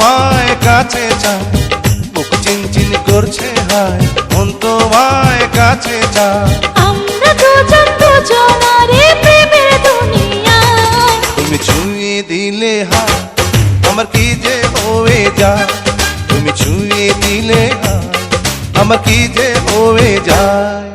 তোমায় কাছে চায়, বুক চিনচিন করছে হায়, মন তোমায় কাছে চায়। আমরা দুজন দুজনারে প্রেমের দুনিয়ায়। তুমি ছুঁয়ে দিলে হায়, আমার কি যে হয়ে যায়। তুমি ছুঁয়ে দিলে হায়, আমার কি যে হয়ে যায়।